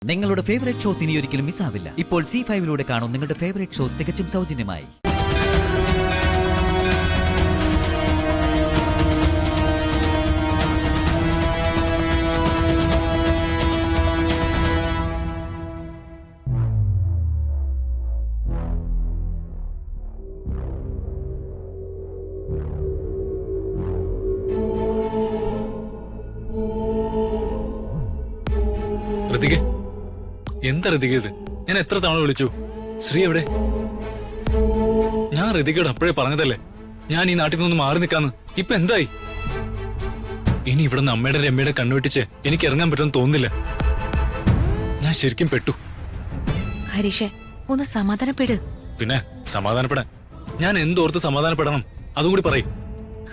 നിങ്ങളുടെ favourite shows ഇനി ഒരിക്കലും മിസ്സാവില്ല. ഇപ്പോൾ C5 കാണും നിങ്ങളുടെ ഫേവറേറ്റ് ഷോസ് തികച്ചും സൗജന്യമായി. ഋതിക, എന്താ ഋതിക ഇത്? ഞാൻ എത്ര തവണ വിളിച്ചു. ശ്രീ എവിടെ? ഞാൻ ഋതികയോട് അപ്പോഴേ പറഞ്ഞതല്ലേ ഞാൻ ഈ നാട്ടിൽ നിന്ന് മാറി നിൽക്കാന്ന്. ഇപ്പൊ എന്തായി? ഇനി ഇവിടെ നിന്ന് അമ്മയുടെ രമ്യയുടെ കണ്ണുവെട്ടിച്ച് എനിക്ക് ഇറങ്ങാൻ പറ്റുമെന്ന് തോന്നുന്നില്ല. ഞാൻ ശരിക്കും പെട്ടു. ഹരീഷേ, ഒന്ന് സമാധാനപ്പെട്. പിന്നെ സമാധാനപ്പെടാൻ ഞാൻ എന്തോർത്ത് സമാധാനപ്പെടണം? അതും കൂടി പറയും.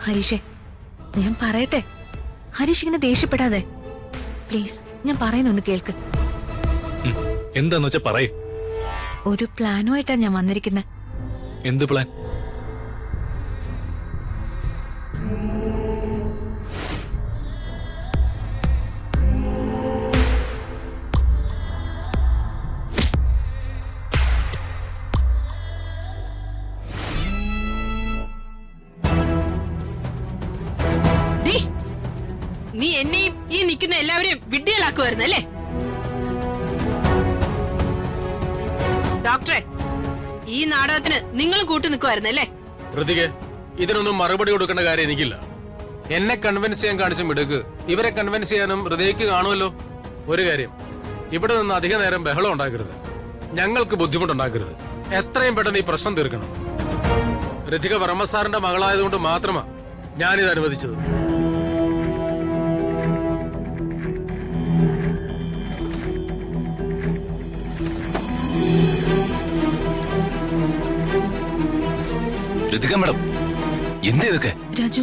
ഹരീഷേ, ഞാൻ പറയട്ടെ. ഹരീഷ് ഇങ്ങനെ ദേഷ്യപ്പെടാതെ പ്ലീസ്. ഞാൻ പറയുന്നൊന്ന് കേൾക്ക്. എന്താന്ന് വെച്ചാ പറയ്. ഒരു പ്ലാനുമായിട്ടാ ഞാൻ വന്നിരിക്കുന്നത്. എന്ത് പ്ലാൻ? നീ എന്നെയും ഈ നിൽക്കുന്ന എല്ലാവരെയും വിഡ്ഢികളാക്കുമായിരുന്നു അല്ലേ? ഡോക്ടറെ, ഈ നാടകത്തിന് നിങ്ങളും കൂട്ടു നിൽക്കുമായിരുന്നല്ലേ? ഋതികെ, ഇതിനൊന്നും മറുപടി കൊടുക്കേണ്ട കാര്യം എനിക്കില്ല. എന്നെ കൺവിൻസ് ചെയ്യാൻ കാണിച്ച മിടുക്ക് ഇവരെ കൺവിൻസ് ചെയ്യാനും ഹൃദയക്ക് കാണുമല്ലോ. ഒരു കാര്യം, ഇവിടെ നിന്ന് അധിക നേരം ബഹളം ഉണ്ടാക്കരുത്. ഞങ്ങൾക്ക് ബുദ്ധിമുട്ടുണ്ടാക്കരുത്. എത്രയും പെട്ടെന്ന് ഈ പ്രശ്നം തീർക്കണം. ഋതിക വർമ്മ സാറിന്റെ മകളായതുകൊണ്ട് മാത്രമാ ഞാനിത് അനുവദിച്ചത്. ഋതിക മേഡം, എന്താ ഇതൊക്കെ? രാജു,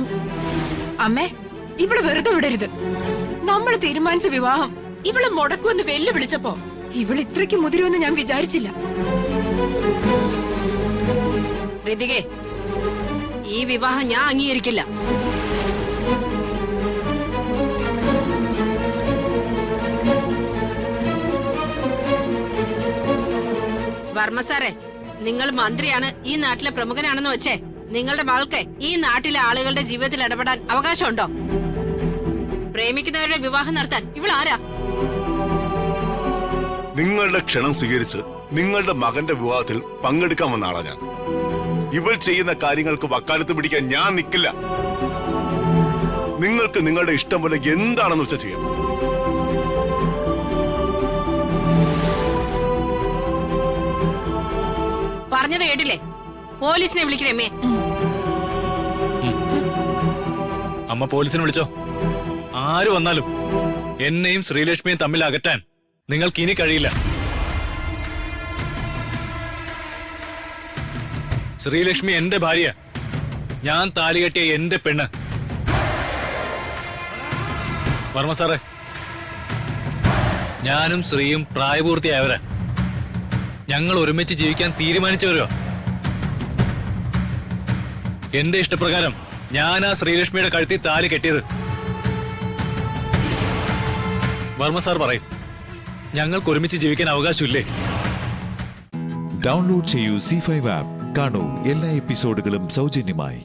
അമ്മേ, ഇവള് വെറുതെ വിടരുത്. നമ്മൾ തീരുമാനിച്ച വിവാഹം ഇവള് മുടക്കുമെന്ന് വെല്ലുവിളിച്ചപ്പോ ഇവൾ ഇത്രയ്ക്ക് മുതിരുമെന്ന് ഞാൻ വിചാരിച്ചില്ല. ഋതികേ, ഈ വിവാഹം ഞാൻ അംഗീകരിക്കില്ല. വർമ്മ സാറേ, നിങ്ങൾ മന്ത്രിയാണ്, ഈ നാട്ടിലെ പ്രമുഖനാണെന്ന് വെച്ചേ നിങ്ങളുടെ മകൾക്ക് ഈ നാട്ടിലെ ആളുകളുടെ ജീവിതത്തിൽ ഇടപെടാൻ അവകാശമുണ്ടോ? പ്രേമിക്കുന്നവരുടെ വിവാഹം നടത്താൻ ഇവളാരാ? നിങ്ങളുടെ ക്ഷണം സ്വീകരിച്ച് നിങ്ങളുടെ മകന്റെ വിവാഹത്തിൽ പങ്കെടുക്കാൻ വന്ന ആളാ ഞാൻ. ഇവൾ ചെയ്യുന്ന കാര്യങ്ങൾക്ക് വക്കാലത്ത് പിടിക്കാൻ ഞാൻ നിൽക്കില്ല. നിങ്ങൾക്ക് നിങ്ങളുടെ ഇഷ്ടം പോലെ എന്താണെന്ന് വെച്ചാൽ ചെയ്യാം. പറഞ്ഞത് കേട്ടില്ലേ? പോലീസിനെ വിളിക്കണേ. അമ്മ പോലീസിനെ വിളിച്ചോ. ആര് വന്നാലും എന്നെയും ശ്രീലക്ഷ്മിയും തമ്മിൽ അകറ്റാൻ നിങ്ങൾക്ക് ഇനി കഴിയില്ല. ശ്രീലക്ഷ്മി എന്റെ ഭാര്യ, ഞാൻ താലി കെട്ടിയ എന്റെ പെണ്ണ്. വർമ്മ സാറേ, ഞാനും ശ്രീയും പ്രായപൂർത്തിയായവരാ. ഞങ്ങൾ ഒരുമിച്ച് ജീവിക്കാൻ തീരുമാനിച്ചവരോ. എന്റെ ഇഷ്ടപ്രകാരം ഞാൻ ആ ശ്രീലക്ഷ്മിയുടെ കഴുത്തിൽ താലി കെട്ടിയത്. വർമ്മ സാർ പറയും, ഞങ്ങൾക്ക് ഒരുമിച്ച് ജീവിക്കാൻ അവകാശമില്ലേ? ഡൗൺലോഡ് ചെയ്യൂ C5 ആപ്പ്. കാണൂ എല്ലാ എപ്പിസോഡുകളും സൗജന്യമായി.